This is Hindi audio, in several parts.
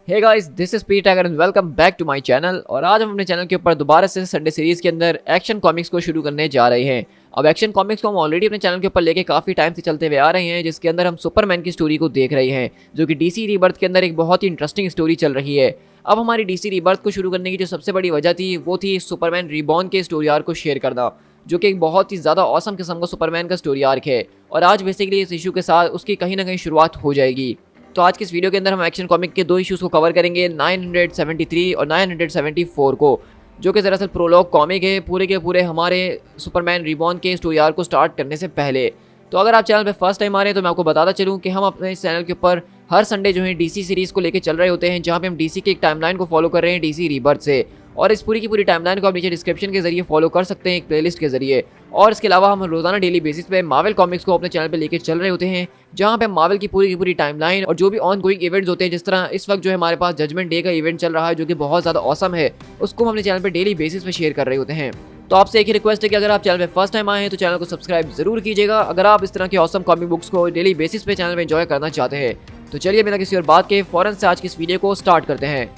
Hey guys, this is Pete Tiger and welcome back to my channel. और आज हम अपने चैनल के ऊपर दोबारा से संडे सीरीज के अंदर एक्शन कॉमिक्स को शुरू करने जा रहे हैं। अब एक्शन कॉमिक्स को हम ऑलरेडी अपने चैनल के ऊपर लेके काफी टाइम से चलते हुए आ रहे हैं, जिसके अंदर हम सुपरमैन की स्टोरी को देख रहे हैं, जो कि डीसी रीबर्थ के अंदर एक बहुत ही इंटरेस्टिंग स्टोरी चल रही है। अब हमारी डीसी रीबर्थ को शुरू करने की जो सबसे बड़ी वजह थी वो थी सुपरमैन रीबॉर्न के स्टोरी आर्क को शेयर करना, जो कि एक बहुत ही ज़्यादा ऑसम किस्म का सुपरमैन का स्टोरी आर्क है। और आज बेसिकली इस इशू के साथ उसकी कहीं ना कहीं शुरुआत हो जाएगी। तो आज की इस वीडियो के अंदर हम एक्शन कॉमिक के दो इश्यूज़ को कवर करेंगे, 973 और 974 को, जो कि दरअसल प्रोलॉग कॉमिक है पूरे के पूरे हमारे सुपरमैन रिबॉर्न के स्टोरी आर्क को स्टार्ट करने से पहले। तो अगर आप चैनल पे फर्स्ट टाइम आ रहे हैं तो मैं आपको बताता चलूँ कि हम अपने इस चैनल के ऊपर हर संडे जो है डीसी सीरीज़ को लेकर चल रहे होते हैं, जहाँ पे हम डीसी की एक टाइमलाइन को फॉलो कर रहे हैं डीसी रीबर्थ से। और इस पूरी की पूरी टाइमलाइन को आप नीचे डिस्क्रिप्शन के जरिए फॉलो कर सकते हैं एक प्लेलिस्ट के जरिए। और इसके अलावा हम रोजाना डेली बेसिस पे मार्वल कॉमिक्स को अपने चैनल पे लेकर चल रहे होते हैं, जहाँ पे मार्वल की पूरी टाइमलाइन और जो भी ऑन गोइंग इवेंट्स होते हैं, जिस तरह इस वक्त जो है हमारे पास जजमेंट डे का इवेंट चल रहा है जो कि बहुत ज़्यादा ऑसम है, उसको हम अपने चैनल पे डेली बेसिस पे शेयर कर रहे होते हैं। तो आपसे एक ही रिक्वेस्ट है कि अगर आप चैनल पे फर्स्ट टाइम आए हैं तो चैनल को सब्सक्राइब जरूर कीजिएगा, अगर आप इस तरह की ऑसम कॉमिक बुक्स को डेली बेसिस पे चैनल में एंजॉय करना चाहते हैं। तो चलिए बिना किसी और बात के फौरन से आज की इस वीडियो को स्टार्ट करते हैं।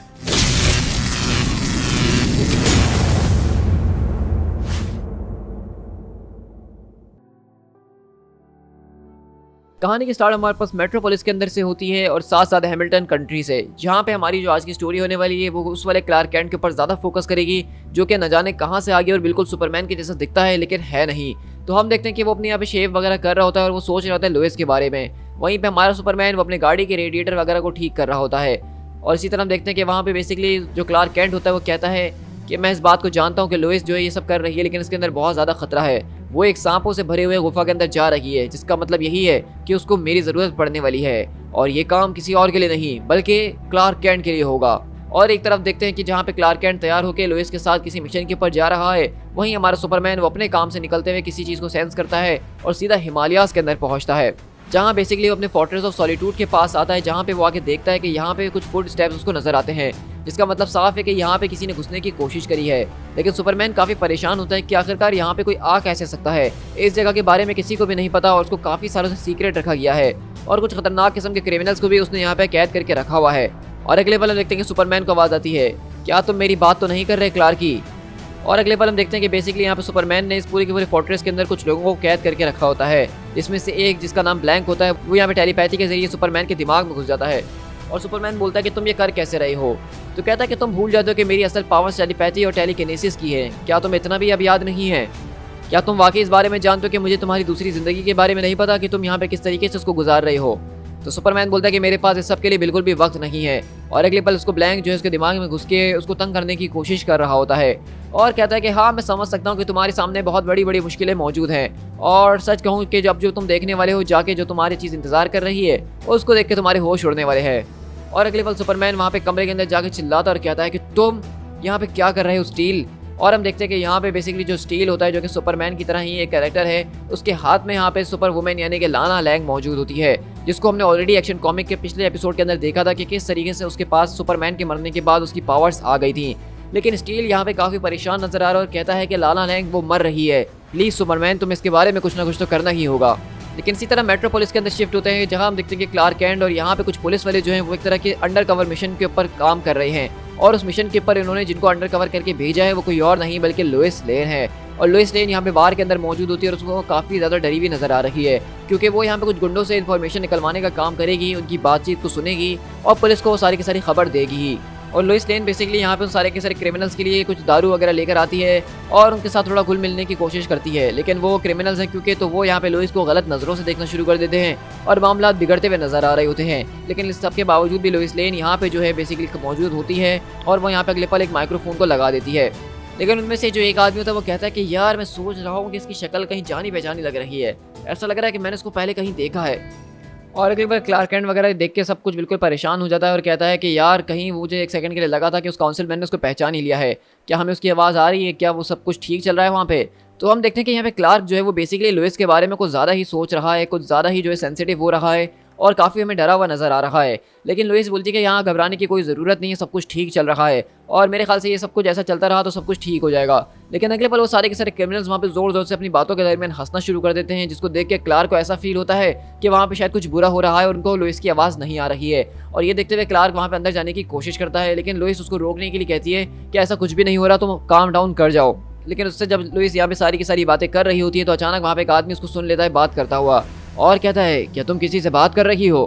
कहानी की स्टार्ट हमारे पास मेट्रोपोलिस के अंदर से होती है और साथ साथ हैमिल्टन कंट्री से, जहाँ पे हमारी जो आज की स्टोरी होने वाली है वो उस वाले क्लार्क कैंट के ऊपर ज़्यादा फोकस करेगी, जो कि न जाने कहाँ से आ गया और बिल्कुल सुपरमैन के जैसा दिखता है लेकिन है नहीं। तो हम देखते हैं कि वो अपने यहाँ पे शेव वगैरह कर रहा होता है और वो सोच रहा होता है लोइस के बारे में। वहीं पे हमारा सुपरमैन वो अपने गाड़ी के रेडिएटर वगैरह को ठीक कर रहा होता है। और इसी तरह हम देखते हैं कि वहाँ पे बेसिकली जो क्लार्क कैंट होता है वो कहता है कि मैं इस बात को जानता हूँ कि लोइस जो है ये सब कर रही है, लेकिन इसके अंदर बहुत ज़्यादा खतरा है। वो एक सांपों से भरे हुए गुफा के अंदर जा रही है, जिसका मतलब यही है कि उसको मेरी ज़रूरत पड़ने वाली है और ये काम किसी और के लिए नहीं बल्कि क्लार्क कैंट के लिए होगा। और एक तरफ देखते हैं कि जहाँ पे क्लार्क कैंट तैयार होकर लोइस के साथ किसी मिशन के ऊपर जा रहा है, वहीं हमारा सुपरमैन वो अपने काम से निकलते हुए किसी चीज़ को सेंस करता है और सीधा हिमालयाज़ के अंदर पहुँचता है, जहाँ बेसिकली वो अपने फोर्ट्रेस ऑफ सॉलिट्यूड के पास आता है, जहाँ पे वो आके देखता है कि यहाँ पे कुछ फुट स्टेप्स उसको नजर आते हैं, जिसका मतलब साफ है कि यहाँ पे किसी ने घुसने की कोशिश करी है। लेकिन सुपरमैन काफ़ी परेशान होता है कि आखिरकार यहाँ पे कोई आ कैसे सकता है। इस जगह के बारे में किसी को भी नहीं पता और उसको काफ़ी सालों से सीक्रेट रखा गया है और कुछ खतरनाक किस्म के क्रिमिनल्स को भी उसने यहाँ पे कैद करके रखा हुआ है। और अगले पल हम देखते हैं कि सुपरमैन को आवाज़ आती है, क्या तुम मेरी बात तो नहीं कर रहे क्लार्क की। और अगले पल हम देखते हैं कि बेसिकली यहाँ पे सुपरमैन ने इस पूरी के पूरे फोर्ट्रेस के अंदर कुछ लोगों को कैद करके रखा होता है, जिसमें से एक जिसका नाम ब्लैंक होता है वो यहाँ पे टेलीपैथी के जरिए सुपरमैन के दिमाग में घुस जाता है। और सुपरमैन बोलता है कि तुम ये कर कैसे रहे हो। तो कहता है कि तुम भूल जाते हो कि मेरी असल पावर्स टेलीपैथी और टेलीकिनेसिस की है, क्या तुम इतना भी अब याद नहीं है? क्या तुम वाकई इस बारे में जानते हो कि मुझे तुम्हारी दूसरी जिंदगी के बारे में नहीं पता कि तुम यहाँ पे किस तरीके से उसको गुजार रहे हो? तो सुपरमैन बोलता है कि मेरे पास इस सब के लिए बिल्कुल भी वक्त नहीं है। और अगले पल उसको ब्लैंक जो है उसके दिमाग में घुस के उसको तंग करने की कोशिश कर रहा होता है और कहता है कि हाँ मैं समझ सकता हूँ कि तुम्हारे सामने बहुत बड़ी बड़ी मुश्किलें मौजूद हैं, और सच कहूँ कि जब जो तुम देखने वाले हो जाके जो तुम्हारी चीज़ इंतजार कर रही है उसको देख के तुम्हारे होश उड़ने वाले हैं। और अगले पल सुपरमैन वहाँ पे कमरे के अंदर जाके चिल्लाता और कहता है कि तुम यहाँ पे क्या कर रहे हो स्टील। और हम देखते हैं कि यहाँ पे बेसिकली जो स्टील होता है, जो कि सुपरमैन की तरह ही एक कैरेक्टर है, उसके हाथ में यहाँ पे सुपर वुमेन यानी कि लाना लैंग मौजूद होती है, जिसको हमने ऑलरेडी एक्शन कॉमिक के पिछले एपिसोड के अंदर देखा था कि किस तरीके से उसके पास सुपरमैन के मरने के बाद उसकी पावर्स आ गई थी। लेकिन स्टील यहाँ पे काफ़ी परेशान नजर आ रहा है और कहता है कि लाना लैंग वो मर रही है, प्लीज़ सुपरमैन तुम इसके बारे में कुछ ना कुछ तो करना ही होगा। लेकिन इसी तरह मेट्रोपोलिस के अंदर शिफ्ट होते हैं, जहाँ हम देखते हैं कि क्लार्क कैंट और यहाँ पे कुछ पुलिस वाले जो हैं वो एक तरह के अंडर कवर मिशन के ऊपर काम कर रहे हैं। और उस मिशन के ऊपर इन्होंने जिनको अंडर कवर करके भेजा है वो कोई और नहीं बल्कि लोइस लेन है। और लोइस लेन यहाँ पे बार के अंदर मौजूद होती है और उसको काफ़ी ज़्यादा डरी हुई नजर आ रही है, क्योंकि वो यहाँ पे कुछ गुंडों से इन्फॉर्मेशन निकलवाने का काम करेगी, उनकी बातचीत को सुनेगी और पुलिस को वो सारी की सारी खबर देगी ही। और लोइस लेन बेसिकली यहाँ पे उन सारे के सारे क्रिमिनल्स के लिए कुछ दारू वगैरह लेकर आती है और उनके साथ थोड़ा घुल मिलने की कोशिश करती है, लेकिन वो क्रिमिनल्स हैं क्योंकि तो वो यहाँ पे लोइस को गलत नज़रों से देखना शुरू कर देते हैं और मामला बिगड़ते हुए नजर आ रहे होते हैं। लेकिन इस सब के बावजूद भी लोइस लेन यहाँ पे जो है बेसिकली मौजूद होती है और वो यहाँ पे अगले पल एक माइक्रोफोन को लगा देती है। लेकिन उनमें से जो एक आदमी होता है वो कहता है कि यार मैं सोच रहा हूँ कि इसकी शक्ल कहीं जानी पहचानी लग रही है, ऐसा लग रहा है कि मैंने इसको पहले कहीं देखा है। और अगली बार क्लार्क कैंट वगैरह देख के सब कुछ बिल्कुल परेशान हो जाता है और कहता है कि यार कहीं मुझे एक सेकंड के लिए लगा था कि उस काउंसिलमैन ने उसको पहचान ही लिया है, क्या हमें उसकी आवाज़ आ रही है, क्या वो सब कुछ ठीक चल रहा है वहाँ पे। तो हम देखते हैं कि यहाँ पे क्लार्क जो है वो बेसिकली लोइस के बारे में कुछ ज़्यादा ही सोच रहा है, कुछ ज़्यादा ही जो है सेंसिटिव हो रहा है और काफ़ी हमें डरा हुआ नजर आ रहा है। लेकिन लुइस बोलती है कि यहाँ घबराने की कोई ज़रूरत नहीं है, सब कुछ ठीक चल रहा है और मेरे ख्याल से ये सब कुछ ऐसा चलता रहा तो सब कुछ ठीक हो जाएगा। लेकिन अगले पल वो सारे के सारे क्रिमिनल्स वहाँ पे जोर जोर से अपनी बातों के दरमियान हंसना शुरू कर देते हैं, जिसको देख के क्लार्क को ऐसा फील होता है कि वहाँ पे शायद कुछ बुरा हो रहा है और उनको लुइस की आवाज़ नहीं आ रही है। और ये देखते हुए क्लार्क वहाँ पे अंदर जाने की कोशिश करता है, लेकिन लुइस उसको रोकने के लिए कहती है कि ऐसा कुछ भी नहीं हो रहा, तुम काम डाउन कर जाओ। लेकिन उससे जब लुइस यहाँ पे सारी की सारी बातें कर रही होती है तो अचानक वहाँ पे एक आदमी उसको सुन लेता है बात करता हुआ और कहता है क्या तुम किसी से बात कर रही हो।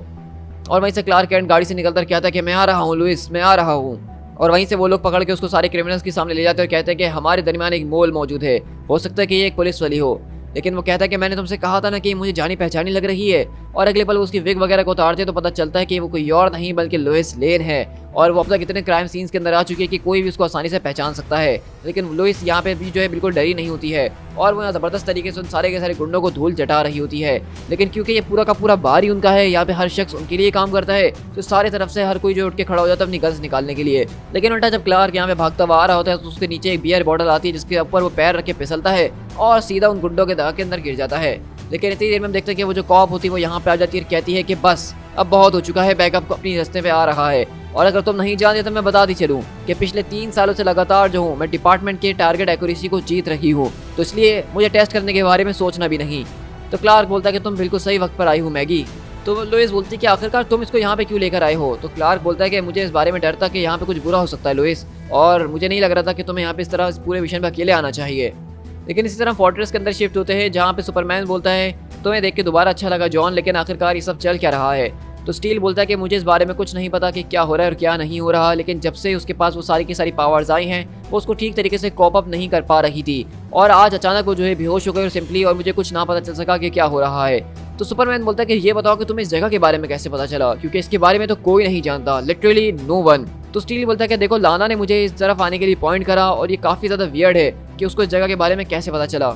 और वहीं से क्लार्क कैंट गाड़ी से निकलकर कहता है कि मैं आ रहा हूँ लुइस, मैं आ रहा हूँ। और वहीं से वो लोग पकड़ के उसको सारे क्रिमिनल्स के सामने ले जाते हैं और कहते हैं कि हमारे दरमियान एक मोल मौजूद है, हो सकता है कि ये एक पुलिस वाली हो। लेकिन वो कहता है कि मैंने तुमसे कहा था ना कि मुझे जानी पहचानी लग रही है। और अगले पल उसकी विग वगैरह को उतारते तो पता चलता है कि वो कोई और नहीं बल्कि लुइस लेन है और वो अब तक इतने क्राइम सीन्स के अंदर आ चुकी है कि कोई भी उसको आसानी से पहचान सकता है। लेकिन लुइस यहाँ पे भी जो है बिल्कुल डरी नहीं होती है और वो यहाँ ज़बरदस्त तरीके से उन सारे के सारे गुंडों को धूल चटा रही होती है। लेकिन क्योंकि ये पूरा का पूरा बार ही उनका है, यहाँ पे हर शख्स उनके लिए काम करता है, तो सारे तरफ से हर कोई जो उठ के खड़ा हो जाता है अपनी गन्स निकालने के लिए। लेकिन उल्टा जब क्लार्क यहाँ पे भागता हुआ आ रहा होता है तो उसके नीचे एक बियर बॉटल आती है जिसके ऊपर वो पैर रख के फिसलता है और सीधा उन गुंडों के दाग के अंदर गिर जाता है। लेकिन इतनी देर में हम देखते हैं कि वो जो कॉप होती है वो यहाँ पे आ जाती है और कहती है कि बस अब बहुत हो चुका है, बैकअप अपनी रास्ते पे आ रहा है। और अगर तुम नहीं जानते तो मैं बता दी चलूँ कि पिछले 3 सालों से लगातार जो हूँ मैं डिपार्टमेंट के टारगेट एक्यूरेसी को जीत रही हूँ, तो इसलिए मुझे टेस्ट करने के बारे में सोचना भी नहीं। तो क्लार्क बोलता है कि तुम बिल्कुल सही वक्त पर आई हो मैगी। तो लुइस बोलती है कि आखिरकार तुम इसको यहाँ पे क्यों लेकर आए हो। तो क्लार्क बोलता है कि मुझे इस बारे में डर था कि यहाँ पे कुछ बुरा हो सकता है लुइस, और मुझे नहीं लग रहा था कि तुम्हें यहाँ पे इस तरह इस पूरे मिशन पे अकेले आना चाहिए। लेकिन इसी तरह फोर्ट्रेस के अंदर शिफ्ट होते हैं जहाँ पे सुपरमैन बोलता है तुम्हें देख के दोबारा अच्छा लगा जॉन, लेकिन आखिरकार ये सब चल क्या रहा है। तो स्टील बोलता है कि मुझे इस बारे में कुछ नहीं पता कि क्या हो रहा है और क्या नहीं हो रहा, लेकिन जब से उसके पास वो सारी की सारी पावर्स आई हैं वो उसको ठीक तरीके से कॉप अप नहीं कर पा रही थी और आज अचानक वो जो है बेहोश हो गई और सिंपली, और मुझे कुछ ना पता चल सका कि क्या हो रहा है। तो सुपरमैन बोलता है कि ये बताओ कि तुम्हें इस जगह के बारे में कैसे पता चला, क्योंकि इसके बारे में तो कोई नहीं जानता, लिटरली नो वन। तो स्टील बोलता है कि देखो लाना ने मुझे इस तरफ आने के लिए पॉइंट करा और ये काफ़ी ज़्यादा वियर्ड है कि उसको इस जगह के बारे में कैसे पता चला।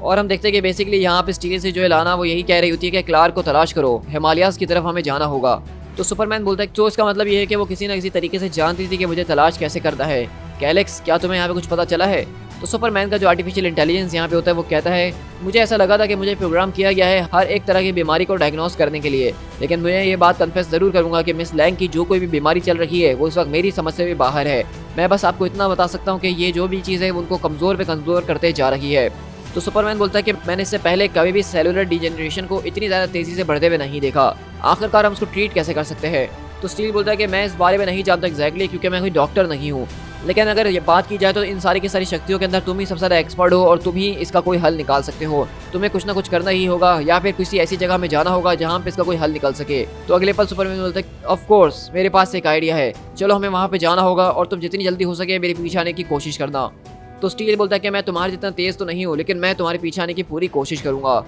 और हम देखते हैं कि बेसिकली यहाँ पे स्टील से जो है लाना वो यही कह रही होती है कि क्लार्क को तलाश करो, हिमालयाज़ की तरफ हमें जाना होगा। तो सुपरमैन बोलता है तो इसका मतलब ये है कि वो किसी न किसी तरीके से जानती थी कि मुझे तलाश कैसे करना है। कैलेक्स क्या तुम्हें यहाँ पे कुछ पता चला है। तो सुपरमैन का जो आर्टिफिशियल इंटेलिजेंस यहाँ पे होता है वो कहता है मुझे ऐसा लगा था कि मुझे प्रोग्राम किया गया है हर एक तरह की बीमारी को डायग्नोस करने के लिए, लेकिन मुझे ये बात कन्फेस ज़रूर करूँगा कि मिस लैंग की जो कोई भी बीमारी चल रही है वो इस वक्त मेरी समझ से भी बाहर है। मैं बस आपको इतना बता सकता हूँ कि ये जो भी चीज़ है उनको कमज़ोर पे कमज़ोर करते जा रही है। तो सुपरमैन बोलता है कि मैंने इससे पहले कभी भी सेलुलर डिजेनरेशन को इतनी ज़्यादा तेज़ी से बढ़ते हुए नहीं देखा, आखिरकार हम उसको ट्रीट कैसे कर सकते हैं। तो स्टील बोलता है कि मैं इस बारे में नहीं जानता एग्जैक्टली, क्योंकि मैं कोई डॉक्टर नहीं हूँ, लेकिन अगर ये बात की जाए तो इन सारी की सारी शक्तियों के अंदर तुम ही सबसे ज़्यादा एक्सपर्ट हो और तुम ही इसका कोई हल निकाल सकते हो। तुम्हें कुछ ना कुछ करना ही होगा या फिर किसी ऐसी जगह में जाना होगा जहाँ पे इसका कोई हल निकल सके। तो अगले पल सुपरमैन बोलता है ऑफ कोर्स मेरे पास एक आइडिया है, चलो हमें वहाँ पे जाना होगा और तुम जितनी जल्दी हो सके मेरे पीछे आने की कोशिश करना। तो स्टील बोलता है कि मैं तुम्हारे जितना तेज़ तो नहीं हूँ, लेकिन मैं तुम्हारे पीछे आने की पूरी कोशिश करूँगा।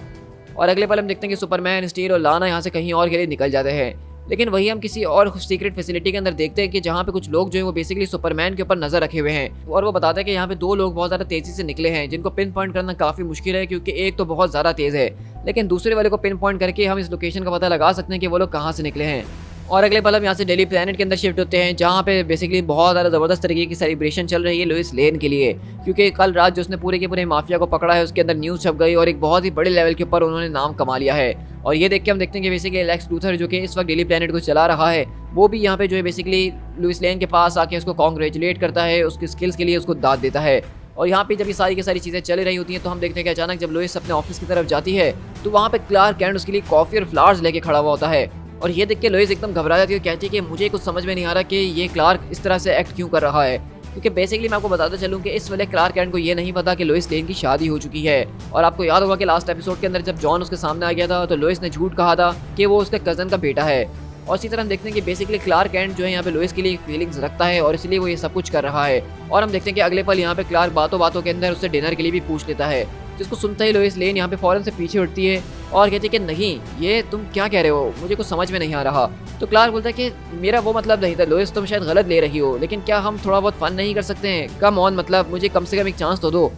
और अगले पल हम देखते हैं कि सुपरमैन, स्टील और लाना यहाँ से कहीं और के लिए निकल जाते हैं। लेकिन वही हम किसी और सीक्रेट फैसिलिटी के अंदर देखते हैं कि जहाँ पे कुछ लोग जो है वो बेसिकली सुपरमैन के ऊपर नजर रखे हुए हैं और वो बताते हैं कि यहाँ पे 2 लोग बहुत ज़्यादा तेज़ी से निकले हैं जिनको पिन पॉइंट करना काफ़ी मुश्किल है, क्योंकि एक तो बहुत ज़्यादा तेज़ है, लेकिन दूसरे वाले को पिन पॉइंट करके हम इस लोकेशन का पता लगा सकते हैं कि वो लोग कहाँ से निकले हैं। और अगले पल हम यहाँ से डेली प्लैनेट के अंदर शिफ्ट होते हैं जहाँ पे बेसिकली बहुत ज़्यादा ज़बरदस्त तरीके की सेलिब्रेशन चल रही है लुइस लेन के लिए, क्योंकि कल रात जो उसने पूरे के पूरे माफिया को पकड़ा है उसके अंदर न्यूज़ छप गई और एक बहुत ही बड़े लेवल के ऊपर उन्होंने नाम कमा लिया है। और ये देख के हम देखते हैं कि बेसिकली लेक्स लूथर जो कि इस वक्त डेली प्लैनेट को चला रहा है वो भी यहाँ पे जो है बेसिकली लुइस लेन के पास आके उसको कॉन्ग्रेचुलेट करता है, उसकी स्किल्स के लिए उसको दाद देता है। और यहाँ पे जब ये सारी की सारी चीज़ें चल रही होती हैं तो हम देखते हैं कि अचानक जब लुइस अपने ऑफिस की तरफ जाती है तो वहाँ पे क्लार्क कैंट उसके लिए कॉफ़ी और फ्लावर्स लेके खड़ा हुआ होता है। और ये देख के लुइस एकदम घबरा जाती है, कहती है कि मुझे कुछ समझ में नहीं आ रहा कि ये क्लार्क इस तरह से एक्ट क्यों कर रहा है, क्योंकि बेसिकली मैं आपको बताता चलूँ कि इस वाले क्लार्क कैंट को ये नहीं पता कि लुइस लेन की शादी हो चुकी है। और आपको याद होगा कि लास्ट एपिसोड के अंदर जब जॉन उसके सामने आ गया था तो लुइस ने झूठ कहा था कि वो उसके कज़न का बेटा है। और इसी तरह हम देखते हैं कि बेसिकली क्लार्क कैंट जो है यहाँ पे लुइस के लिए फीलिंग्स रखता है और इसलिए वो ये सब कुछ कर रहा है। और हम देखते हैं कि अगले पल यहाँ पे क्लार्क बातों बातों के अंदर उससे डिनर के लिए भी पूछ लेता है, जिसको सुनते ही लुइस लेन यहाँ पे फौरन से पीछे उठती है और कहती है कि नहीं, ये तुम क्या कह रहे हो, मुझे कुछ समझ में नहीं आ रहा। तो क्लार्क बोलता है कि मेरा वो मतलब नहीं था लुइस, तुम शायद गलत ले रही हो, लेकिन क्या हम थोड़ा बहुत फन नहीं कर सकते हैं, कम ऑन, मतलब मुझे कम से कम एक चांस तो दो।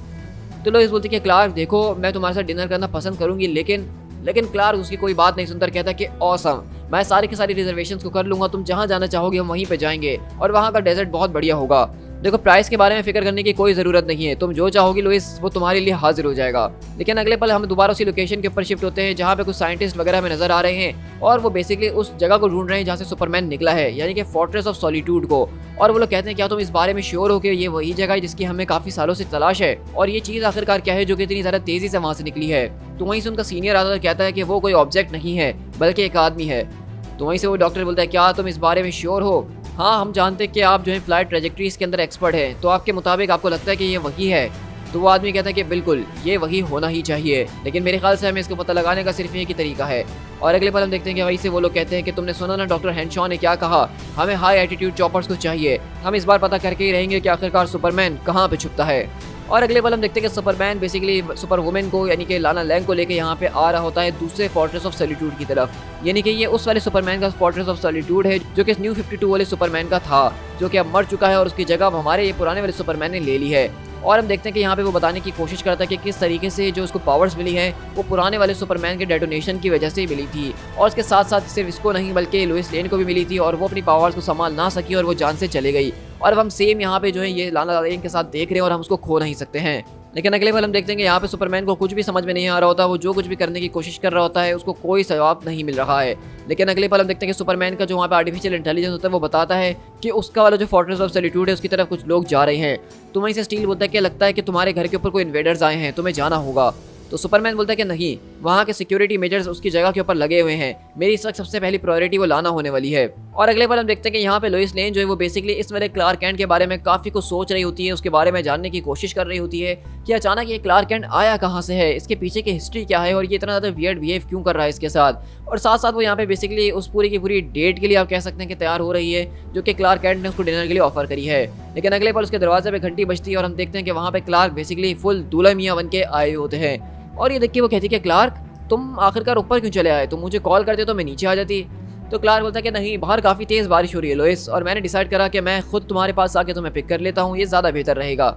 तो लुइस बोलती है कि क्लार्क देखो मैं तुम्हारे साथ डिनर करना पसंद करूंगी, लेकिन क्लार्क उसकी कोई बात नहीं सुनता, कहता कि ऑसम, मैं सारी की सारी रिजर्वेशंस को कर लूँगा, तुम जहाँ जाना चाहोगे हम वहीं पे जाएंगे और वहाँ का डेजर्ट बहुत बढ़िया होगा। देखो, प्राइस के बारे में फिक्र करने की कोई ज़रूरत नहीं है। तुम जो चाहोगी लुइस, वो तुम्हारे लिए हाजिर हो जाएगा। लेकिन अगले पल हम दोबारा उसी लोकेशन के ऊपर शिफ्ट होते हैं जहाँ पे कुछ साइंटिस्ट वगैरह हमें नजर आ रहे हैं और वो बेसिकली उस जगह को ढूंढ रहे हैं जहाँ से सुपरमैन निकला है, यानी कि फोर्ट्रेस ऑफ सॉलिट्यूड को। और वो लोग कहते हैं क्या तुम इस बारे में श्योर हो कि ये वही जगह है जिसकी हमें काफ़ी सालों से तलाश है, और ये चीज़ आखिरकार क्या है जो कि इतनी ज़्यादा तेज़ी से वहाँ से निकली है। तो वहीं से उनका सीनियर आता है, कहता है कि वो कोई ऑब्जेक्ट नहीं है बल्कि एक आदमी है। तो वहीं से वो डॉक्टर बोलता है क्या तुम इस बारे में श्योर हो? हाँ, हम जानते हैं कि आप जो है फ्लाइट ट्रेजेक्ट्रीज के अंदर एक्सपर्ट हैं, तो आपके मुताबिक आपको लगता है कि ये वही है? तो वो आदमी कहता है कि बिल्कुल ये वही होना ही चाहिए, लेकिन मेरे ख्याल से हमें इसको पता लगाने का सिर्फ एक ही तरीका है। और अगले पल हम देखते हैं कि वहीं से वो लोग कहते हैं कि तुमने सुना ना डॉक्टर हेनशॉ ने क्या कहा, हमें हाई एटीट्यूड चॉपर्स को चाहिए। हम इस बार पता करके ही रहेंगे कि आखिरकार सुपरमैन कहाँ पे छुपता है। और अगले पल हम देखते हैं कि सुपरमैन बेसिकली सुपर वुमेन को यानी कि लाना लैंग को लेके यहाँ पे आ रहा होता है दूसरे फोर्ट्रेस ऑफ सॉलिट्यूड की तरफ। यानी कि ये उस वाले सुपरमैन का फोर्ट्रेस ऑफ सॉलिट्यूड है जो कि न्यू 52 वाले सुपरमैन का था, जो कि अब मर चुका है और उसकी जगह हमारे ये पुराने वाले सुपरमैन ने ले ली है। और हम देखते हैं कि यहाँ पे वो बताने की कोशिश करता है कि किस तरीके से जो उसको पावर्स मिली है वो पुराने वाले सुपरमैन के डेटोनेशन की वजह से ही मिली थी, और उसके साथ साथ सिर्फ इसको नहीं बल्कि लुइस लेन को भी मिली थी, और वो अपनी पावर्स को संभाल ना सकी और वो जान से चले गई। और अब हम सेम यहाँ पे जो है ये लाना लेन के साथ देख रहे हैं और हम उसको खो नहीं सकते हैं। लेकिन अगले पल हम देखते हैं कि यहाँ पे सुपरमैन को कुछ भी समझ में नहीं आ रहा होता, वो जो कुछ भी करने की कोशिश कर रहा होता है उसको कोई जवाब नहीं मिल रहा है। लेकिन अगले पल हम देखते हैं कि सुपरमैन का जो वहाँ पे आर्टिफिशियल इंटेलिजेंस होता है वो बताता है कि उसका वाला जो फोर्ट्रेस ऑफ सॉलिट्यूड है उसकी तरफ कुछ लोग जा रहे हैं। तो वहीं से स्टील बोलता है कि लगता है कि तुम्हारे घर के ऊपर कोई इन्वेडर्स आए हैं, तुम्हें जाना होगा। तो सुपरमैन बोलता है कि नहीं, वहाँ के सिक्योरिटी मेजर्स उसकी जगह के ऊपर लगे हुए हैं, मेरी इस वक्त सबसे पहली प्रायोरिटी वो लाना होने वाली है। और अगले बार हम देखते हैं कि यहाँ पे लोइस लेन जो है वो बेसिकली इस वाले क्लार्क कैंट के बारे में काफ़ी कुछ सोच रही होती है, उसके बारे में जानने की कोशिश कर रही होती है कि अचानक ये क्लार्क कैंट आया कहाँ से है, इसके पीछे की हिस्ट्री क्या है और ये इतना ज़्यादा वियर्ड बिहेव क्यों कर रहा है इसके साथ। और साथ साथ वो यहाँ पे बेसिकली उस पूरी की पूरी डेट के लिए आप कह सकते हैं कि तैयार हो रही है जो कि क्लार्क कैंट ने उसको डिनर के लिए ऑफर करी है। लेकिन अगले पल उसके दरवाजे पे घंटी बजती है और हम देखते हैं कि वहाँ पे क्लार्क बेसिकली फुल दूल्हा मियाँ बन के आए होते हैं। और ये देख के वो कहती है कि क्लार्क तुम आखिरकार ऊपर क्यों चले आए, तुम मुझे कॉल करते तो मैं नीचे आ जाती। तो क्लार्क बोलता है कि नहीं, बाहर काफ़ी तेज़ बारिश हो रही है लोइस, और मैंने डिसाइड करा कि मैं खुद तुम्हारे पास आके तुम्हें पिक कर लेता हूँ, ये ज़्यादा बेहतर रहेगा।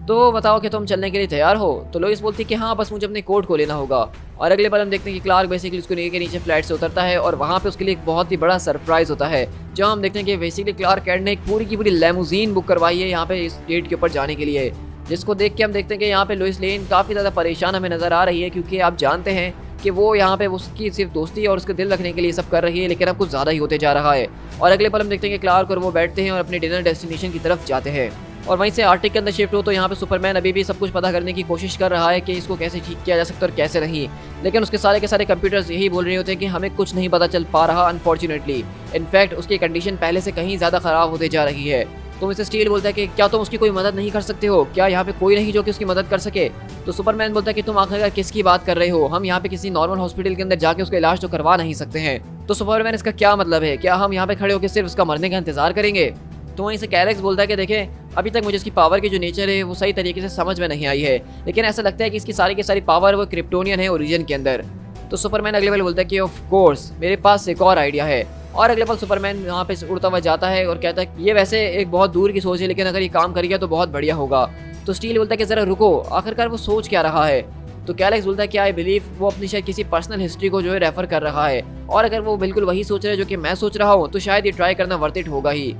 तो बताओ कि तुम चलने के लिए तैयार हो? तो लोइस बोलती है कि हाँ, बस मुझे अपने कोट को लेना होगा। और अगले बार हम देखते हैं कि क्लार्क बेसिकली उसको के नीचे फ्लैट से उतरता है और वहाँ पे उसके लिए एक बहुत ही बड़ा सरप्राइज होता है, जहाँ हम देखते हैं कि बेसिकली क्लार्क कैंट ने एक पूरी की पूरी लेमोजीन बुक करवाई है यहाँ पे इस डेट के ऊपर जाने के लिए, जिसको देख के हम देखते हैं कि यहाँ पे लुइस लेन काफ़ी ज़्यादा परेशान हमें नज़र आ रही है, क्योंकि आप जानते हैं कि वो यहाँ पे उसकी सिर्फ दोस्ती और उसके दिल रखने के लिए सब कर रही है, लेकिन अब कुछ ज़्यादा ही होते जा रहा है। और अगले पल हम देखते हैं कि क्लार्क और वो बैठते हैं और अपने डिनर डेस्टिनेशन की तरफ जाते हैं। और वहीं से आर्टिक के अंदर शिफ्ट हो तो यहाँ पे सुपरमैन अभी भी सब कुछ पता करने की कोशिश कर रहा है कि इसको कैसे ठीक किया जा सकता है और कैसे नहीं, लेकिन उसके सारे के सारे कंप्यूटर्स यही बोल रहे होते हैं कि हमें कुछ नहीं पता चल पा रहा अनफॉर्चुनेटली। इनफैक्ट उसकी कंडीशन पहले से कहीं ज़्यादा ख़राब होते जा रही है। तो मिस्टर स्टील बोलता है कि क्या तुम उसकी कोई मदद नहीं कर सकते हो, क्या यहाँ पे कोई नहीं जो कि उसकी मदद कर सके? तो सुपरमैन बोलता है कि तुम आखिरकार किसकी बात कर रहे हो, हम यहाँ पे किसी नॉर्मल हॉस्पिटल के अंदर जाके उसका इलाज तो करवा नहीं सकते हैं। तो सुपरमैन इसका क्या मतलब है, क्या हम यहाँ पे खड़े होकर सिर्फ उसका मरने का इंतजार करेंगे? तो वहीं से कैलेक्स बोलता है कि देखें, अभी तक मुझे इसकी पावर की जो नेचर है वो सही तरीके से समझ में नहीं आई है, लेकिन ऐसा लगता है कि इसकी सारी की सारी पावर वो क्रिप्टोनियन है ओरिजिन के अंदर। तो सुपरमैन अगले पल बोलता है कि ऑफ कोर्स मेरे पास एक और आइडिया है। और अगले पल सुपरमैन यहाँ पे उड़ता हुआ जाता है और कहता है कि ये वैसे एक बहुत दूर की सोच है, लेकिन अगर ये काम कर गया तो बहुत बढ़िया होगा। तो स्टील बोलता है कि ज़रा रुको, आखिरकार वो सोच क्या रहा है? तो कैलेक्स बोलता है कि आई बिलीव वो अपनी शायद किसी पर्सनल हिस्ट्री को जो है रेफर कर रहा है, और अगर वो बिल्कुल वही सोच रहा है जो कि मैं सोच रहा हूँ तो शायद ये ट्राई करना वर्थ इट होगा ही।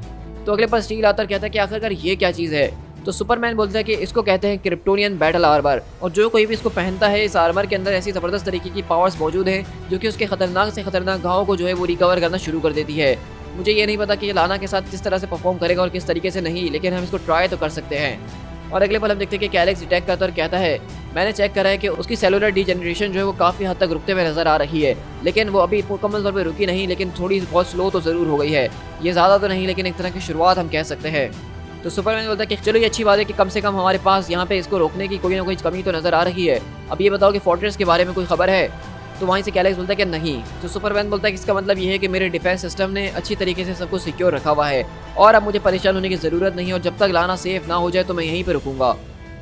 तो अगले पर स्टील आता कहता है कि आखिरकार ये क्या चीज़ है? तो सुपरमैन बोलता है कि इसको कहते हैं क्रिप्टोनियन बैटल आर्मर, और जो कोई भी इसको पहनता है इस आर्मर के अंदर ऐसी ज़बरदस्त तरीके की पावर्स मौजूद हैं जो कि उसके खतरनाक से खतरनाक घावों को जो है वो रिकवर करना शुरू कर देती है। मुझे ये नहीं पता कि ये लाना के साथ किस तरह से परफॉर्म करेगा और किस तरीके से नहीं, लेकिन हम इसको ट्राई तो कर सकते हैं। और अगले पल हम देखते हैं कि कैलेक्स डिटेक्ट करता और कहता है मैंने चेक करा है कि उसकी सेलुलर डीजेनरेशन जो है वो काफ़ी हद तक रुकते हुए नजर आ रही है, लेकिन वो अभी मुकम्मल तौर पर रुकी नहीं, लेकिन थोड़ी बहुत स्लो तो ज़रूर हो गई है। ये ज़्यादा तो नहीं, लेकिन एक तरह की शुरुआत हम कह सकते हैं। तो सुपरमैन बोलता है कि चलो ये अच्छी बात है कि कम से कम हमारे पास यहाँ पे इसको रोकने की कोई ना कोई कमी तो नज़र आ रही है। अब ये बताओ कि फोर्ट्रेस के बारे में कोई खबर है? तो वहीं से कैलेक्स बोलता है कि नहीं। तो सुपरमैन बोलता है कि इसका मतलब ये है कि मेरे डिफेंस सिस्टम ने अच्छी तरीके से सब कुछ सिक्योर रखा हुआ है और अब मुझे परेशान होने की ज़रूरत नहीं है, और जब तक लाना सेफ ना हो जाए तो मैं यहीं पर रुकूंगा।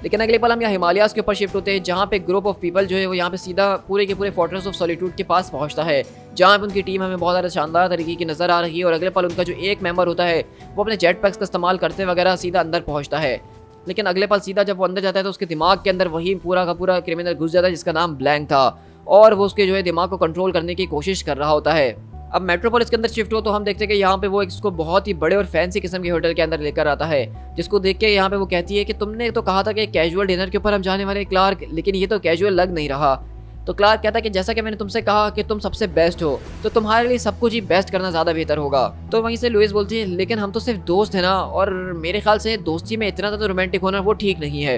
लेकिन अगले पल हम यहाँ हिमालयाज़ के ऊपर शिफ्ट होते हैं, जहाँ पे ग्रुप ऑफ पीपल जो है वो यहाँ पे सीधा पूरे के पूरे फोर्ट्रेस ऑफ सॉलिट्यूड के पास पहुँचता है, जहाँ पे उनकी टीम हमें बहुत ज़्यादा शानदार तरीके की नज़र आ रही है। और अगले पल उनका जो एक मेंबर होता है वो अपने जेट पैक्स का इस्तेमाल करते वगैरह सीधा अंदर पहुँचता है। लेकिन अगले पल सीधा जब वो अंदर जाता है तो उसके दिमाग के अंदर वही पूरा का पूरा क्रिमिनल घुस जाता है जिसका नाम ब्लैंक था, और वो उसके जो है दिमाग को कंट्रोल करने की कोशिश कर रहा होता है। अब मेट्रोपोलिस के अंदर शिफ्ट हो तो हम देखते हैं कि यहाँ पे वो इसको बहुत ही बड़े और फैंसी किस्म के होटल के अंदर लेकर आता है, जिसको देख के यहाँ पे वो कहती है कि तुमने तो कहा था कि कैजुअल डिनर के ऊपर हम जाने वाले क्लार्क, लेकिन ये तो कैजुअल लग नहीं रहा। तो क्लार्क कहता है कि जैसा कि मैंने तुमसे कहा कि तुम सबसे बेस्ट हो, तो तुम्हारे लिए सब कुछ ही बेस्ट करना ज़्यादा बेहतर होगा। तो वहीं से लुइस बोलती है लेकिन हम तो सिर्फ दोस्त हैं ना, और मेरे ख्याल से दोस्ती में इतना ज़्यादा रोमांटिक होना वो ठीक नहीं है।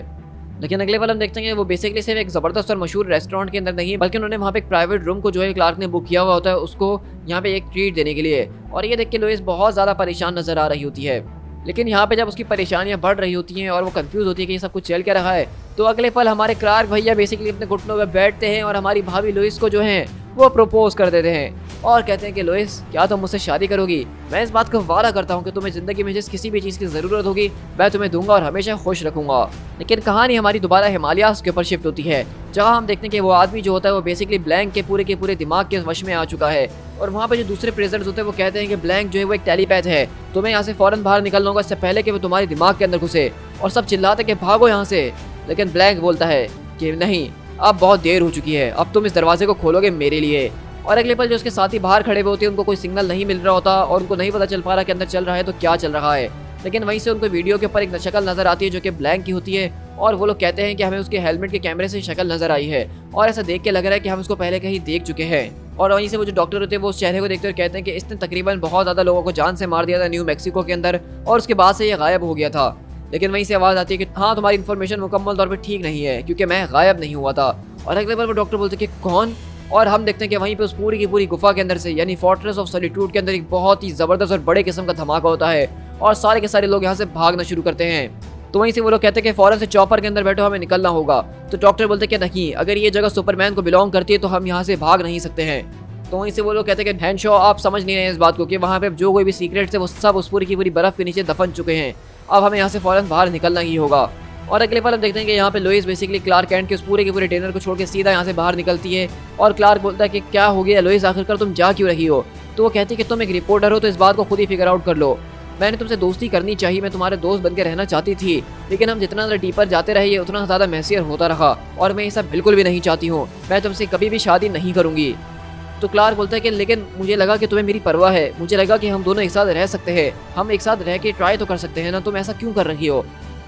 लेकिन अगले पल हम देखते हैं कि वो बेसिकली सिर्फ एक ज़बरदस्त और मशहूर रेस्टोरेंट के अंदर नहीं, बल्कि उन्होंने वहाँ पे एक प्राइवेट रूम को जो है क्लार्क ने बुक किया हुआ होता है उसको यहाँ पे एक ट्रीट देने के लिए। और ये देख के लुइस बहुत ज़्यादा परेशान नजर आ रही होती है। लेकिन यहाँ पे जब उसकी परेशानियाँ बढ़ रही होती हैं और वो कंफ्यूज होती है कि ये सब कुछ चल क्या रहा है, तो अगले पल हमारे क्लार्क भैया बेसिकली अपने घुटनों में बैठते हैं और हमारी भाभी लुइस को जो है वो प्रपोज कर देते हैं और कहते हैं कि लुइस क्या तुम मुझसे शादी करोगी? मैं इस बात का वादा करता हूँ कि तुम्हें ज़िंदगी में जिस किसी भी चीज़ की ज़रूरत होगी मैं तुम्हें दूंगा और हमेशा खुश रखूंगा। लेकिन कहानी हमारी दोबारा हिमालयाज़ के ऊपर शिफ्ट होती है, जहाँ हम देखते हैं कि वो आदमी जो होता है वो बेसिकली ब्लैंक के पूरे दिमाग के वश में आ चुका है। और वहाँ पे जो दूसरे प्रेजेंट्स होते हैं वो कहते हैं कि ब्लैंक जो है वो एक टेलीपैथ है, तुम्हें यहाँ से फौरन बाहर निकलना होगा इससे पहले कि वो तुम्हारे दिमाग के अंदर घुसे। और सब चिल्लाते कि भागो यहाँ से, लेकिन ब्लैंक बोलता है कि नहीं, अब बहुत देर हो चुकी है, अब तुम इस दरवाजे को खोलोगे मेरे लिए। और अगले पल जो उसके साथी बाहर खड़े हुए होते हैं उनको कोई सिग्नल नहीं मिल रहा होता और उनको नहीं पता चल पा रहा कि अंदर चल रहा है तो क्या चल रहा है। लेकिन वहीं से उनको वीडियो के ऊपर एक शक्ल नजर आती है जो कि ब्लैंक की होती है और वो लोग कहते हैं कि हमें उसके हेलमेट के कैमरे से शक्ल नजर आई है और ऐसा देख के लग रहा है कि हम उसको पहले कहीं देख चुके हैं। और वहीं से वो जो डॉक्टर होते हैं वो उस चेहरे को देखते हुए कहते हैं कि इसने तकरीबन बहुत ज़्यादा लोगों को जान से मार दिया था न्यू मैक्सिको के अंदर और उसके बाद से ये गायब हो गया था। लेकिन वहीं से आवाज़ आती है कि हाँ तुम्हारी इन्फॉर्मेशन मुकम्मल तौर पर ठीक नहीं है क्योंकि मैं गायब नहीं हुआ था। और अगले बार वो डॉक्टर बोलते हैं कि कौन? और हम देखते हैं कि वहीं पे उस पूरी की पूरी गुफा के अंदर से यानी फोर्ट्रेस ऑफ सॉलिट्यूड के अंदर एक बहुत ही ज़बरदस्त और बड़े किस्म का धमाका होता है और सारे के सारे लोग यहाँ से भागना शुरू करते हैं। तो वहीं से वो लोग कहते हैं कि फौरन से चॉपर के अंदर बैठो, हमें निकलना होगा। तो डॉक्टर बोलते हैं कि नहीं, अगर ये जगह सुपरमैन को बिलोंग करती है तो हम यहाँ से भाग नहीं सकते हैं। तो वहीं से वो लोग कहते हैं कि हैंशो आप समझ नहीं रहे हैं इस बात को कि वहाँ पे जो कोई भी सीक्रेट थे वो सब उस पूरी की पूरी बर्फ़ के नीचे दफन चुके हैं, अब हमें यहाँ से फौरन बाहर निकलना ही होगा। और अगले पल हम देखते हैं कि यहाँ पे लुइस बेसिकली क्लार्क कैंट के उस पूरे के पूरे डिनर को छोड़ के सीधा यहाँ से बाहर निकलती है और क्लार्क बोलता है कि क्या हो गया लुइस, आखिरकार तुम जा क्यों रही हो? तो वो कहती है कि तुम एक रिपोर्टर हो तो इस बात को खुद ही फिगर आउट कर लो। मैंने तुमसे दोस्ती करनी चाहिए, मैं तुम्हारे दोस्त बनकर रहना चाहती थी, लेकिन हम जितना ज़्यादा डीपर जाते रहे उतना ज़्यादा मैसियर होता रहा और मैं ये सब बिल्कुल भी नहीं चाहती हूँ, मैं तुमसे कभी भी शादी नहीं करूँगी। तो क्लार्क बोलता है कि लेकिन मुझे लगा कि तुम्हें मेरी परवाह है, मुझे लगा कि हम दोनों एक साथ रह सकते हैं, हम एक साथ रह के ट्राई तो कर सकते हैं ना, तुम ऐसा क्यों कर रही हो?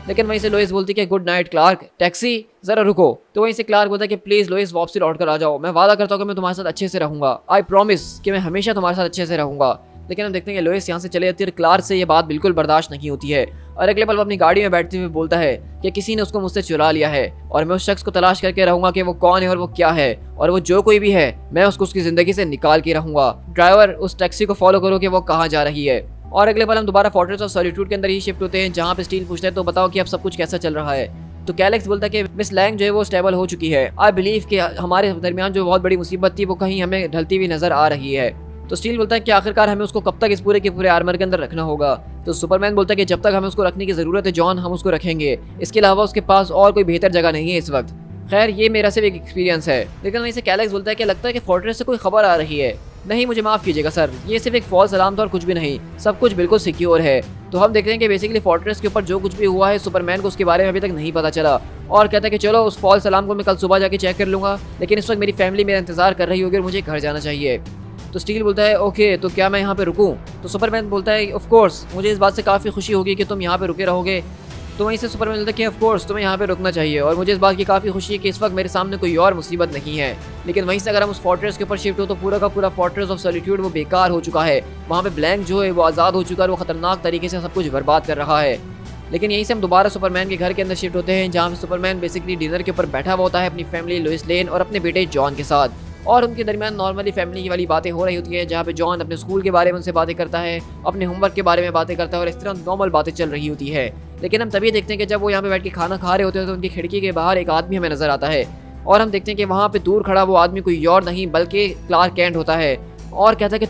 लेकिन वहीं से लुइस बोलती है कि गुड नाइट क्लार्क, टैक्सी ज़रा रुको। तो वहीं से क्लार्क बोलता है कि प्लीज़ लुइस वापसी लौट कर आ जाओ, मैं वादा करता हूँ कि मैं तुम्हारे साथ अच्छे से रहूँगा, आई प्रॉमिस कि मैं हमेशा तुम्हारे साथ अच्छे से रहूँगा। लेकिन हम देखते हैं कि लुइस यहाँ से चले जाती है और क्लार्क से ये बात बिल्कुल बर्दाश्त नहीं होती है और अगले पल वो अपनी गाड़ी में बैठते हुए बोलता है कि किसी ने उसको मुझसे चुरा लिया है और मैं उस शख्स को तलाश करके रहूँगा कि वो कौन है और वो क्या है, और वो जो कोई भी है मैं उसको उसकी ज़िंदगी से निकाल के रहूँगा। ड्राइवर उस टैक्सी को फॉलो करो कि वो कहाँ जा रही है। और अगले पल हम दोबारा फोर्ट्रेस ऑफ सॉलिट्यूड के अंदर ही शिफ्ट होते हैं, जहाँ पे स्टील पूछता है तो बताओ कि अब सब कुछ कैसा चल रहा है। तो कैलेक्स बोलता है कि मिस लैंग जो है वो स्टेबल हो चुकी है, आई बिलीव कि हमारे दरमियान जो बहुत बड़ी मुसीबत थी वो कहीं हमें ढलती हुई नजर आ रही है। तो स्टील बोलता है कि आखिरकार हमें उसको कब तक इस पूरे के पूरे आर्मर के अंदर रखना होगा। तो सुपरमैन बोलता है कि जब तक हमें उसको रखने की ज़रूरत है जॉन, हम उसको रखेंगे, इसके अलावा उसके पास और कोई बेहतर जगह नहीं है इस वक्त। खैर ये मेरा सिर्फ एक एक्सपीरियंस है। लेकिन वहीं से कैलेक्स बोलता है कि लगता है कि फोर्ट्रेस से कोई खबर आ रही है। नहीं, मुझे माफ़ कीजिएगा सर, ये सिर्फ एक फॉल्स अलार्म था और कुछ भी नहीं, सब कुछ बिल्कुल सिक्योर है। तो हम देख रहे हैं कि बेसिकली फोर्ट्रेस के ऊपर जो कुछ भी हुआ है सुपरमैन को उसके बारे में अभी तक नहीं पता चला और कहता है कि चलो उस फॉल्स अलार्म को मैं कल सुबह जाके चेक कर लूँगा, लेकिन इस वक्त मेरी फैमिली मेरा इंतजार कर रही होगी और मुझे घर जाना चाहिए। तो स्टील बोलता है ओके, तो क्या मैं यहाँ पे रुकूँ? तो सुपरमैन बोलता है ऑफ कोर्स, मुझे इस बात से काफ़ी खुशी होगी कि तुम यहाँ पे रुके रहोगे। तो वहीं से सुपरमैन बोलता है कि ऑफ कोर्स तुम्हें यहाँ पे रुकना चाहिए और मुझे इस बात की काफ़ी खुशी है कि इस वक्त मेरे सामने कोई और मुसीबत नहीं है। लेकिन वहीं से अगर हम उस फोर्ट्रेस के ऊपर शिफ्ट हो तो पूरा का पूरा फोर्ट्रेस ऑफ सॉलिट्यूड वो बेकार हो चुका है, वहाँ पे ब्लैंक जो है वो आज़ाद हो चुका है, वो खतरनाक तरीके से सब कुछ बर्बाद कर रहा है। लेकिन यहीं से हम दोबारा सुपरमैन के घर के अंदर शिफ्ट होते हैं, जहाँ पे सुपरमैन बेसिकली डिनर के ऊपर बैठा हुआ होता है अपनी फैमिली लुइस लेन और अपने बेटे जॉन के साथ, और उनके दरमियान नॉर्मली फैमिली की वाली बातें हो रही होती है, जहाँ पे जॉन अपने स्कूल के बारे में उनसे बातें करता है, अपने होमवर्क के बारे में बातें करता है और इस तरह नॉर्मल बातें चल रही होती है। लेकिन हम तभी देखते हैं कि जब वो यहाँ पे बैठ के खाना खा रहे होते हैं तो उनकी खिड़की के बाहर एक आदमी हमें नजर आता है और हम देखते हैं कि वहाँ पे दूर खड़ा वो आदमी कोई और नहीं बल्कि क्लार्क कैंट होता है और कहता है कि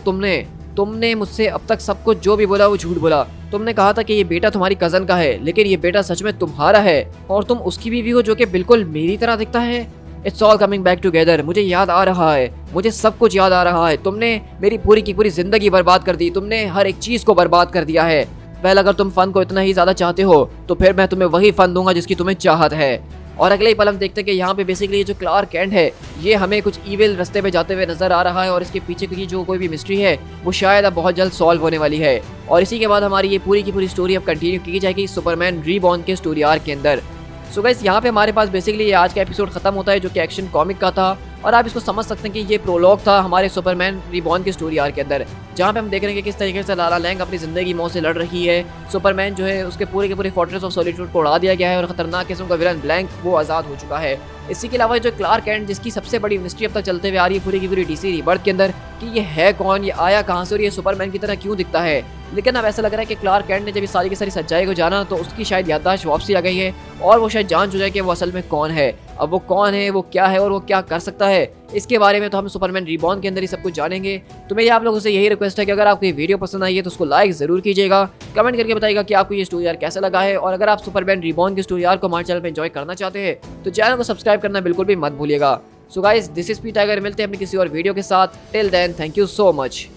तुमने मुझसे अब तक सब कुछ जो भी बोला वो झूठ बोला। तुमने कहा था कि ये बेटा तुम्हारी कज़न का है, लेकिन ये बेटा सच में तुम्हारा है और तुम उसकी बीवी हो जो कि बिल्कुल मेरी तरह दिखता है। It's all coming back together, मुझे याद आ रहा है, मुझे सब कुछ याद आ रहा है। तुमने मेरी पूरी की पूरी ज़िंदगी बर्बाद कर दी, तुमने हर एक चीज़ को बर्बाद कर दिया है। वेल, अगर तुम फ़न को इतना ही ज़्यादा चाहते हो तो फिर मैं तुम्हें वही फ़न दूंगा जिसकी तुम्हें चाहत है। और अगले ही पल हम देखते हैं कि यहाँ पे बेसिकली जो क्लार्क कैंट है ये हमें कुछ ईविल रास्ते पे जाते हुए नजर आ रहा है और इसके पीछे की जो कोई भी मिस्ट्री है वो शायद अब बहुत जल्द सॉल्व होने वाली है। और इसी के बाद हमारी ये पूरी की पूरी स्टोरी अब कंटिन्यू की जाएगी सुपरमैन रीबॉर्न के स्टोरी आर्क के अंदर। सो गाइस यहाँ पे हमारे पास बेसिकली ये आज का एपिसोड खत्म होता है जो कि एक्शन कॉमिक का था और आप इसको समझ सकते हैं कि ये प्रोलॉग था हमारे सुपरमैन रीबॉर्न की स्टोरी आर्क के अंदर, जहाँ पे हम देख रहे हैं कि किस तरीके से लारा लैंग अपनी जिंदगी मौत से लड़ रही है। सुपरमैन जो है उसके पूरे के पूरे फोर्ट्रेस ऑफ सॉलिट्यूड को उड़ा दिया गया है और खतरनाक किस्म का विलन ब्लैंक वो आज़ाद हो चुका है। इसी के अलावा जो क्लार्क कैंट जिसकी सबसे बड़ी मिस्ट्री अब तक चलते हुए आ रही है पूरी की पूरी डीसी रीबर्थ के अंदर कि ये है कौन, ये आया कहाँ से और ये सुपरमैन की तरह क्यों दिखता है। लेकिन अब ऐसा लग रहा है कि क्लार्क कैंट ने जब इस सारी की सारी सच्चाई को जाना तो उसकी शायद याददाश्त वापसी आ गई है और वो शायद जान चुका है कि वो असल में कौन है। अब वो कौन है, वो क्या है और वो क्या कर सकता है, इसके बारे में तो हम सुपरमैन रीबॉर्न के अंदर ही सब कुछ जानेंगे। तो मेरी आप लोगों से यही रिक्वेस्ट है कि अगर आपको ये वीडियो पसंद आई है तो उसको लाइक जरूर कीजिएगा, कमेंट करके बताइएगा कि आपको ये स्टोरी आर्क कैसा लगा है। और अगर आप सुपरमैन रीबॉर्न की स्टोरी आर्क को हमारे चैनल पर एंजॉय करना चाहते हैं तो चैनल को सब्सक्राइब करना बिल्कुल भी मत भूलिएगा। So guys, this is P Tiger, मिलते हैं अपनी किसी और वीडियो के साथ। Till then, thank you so much.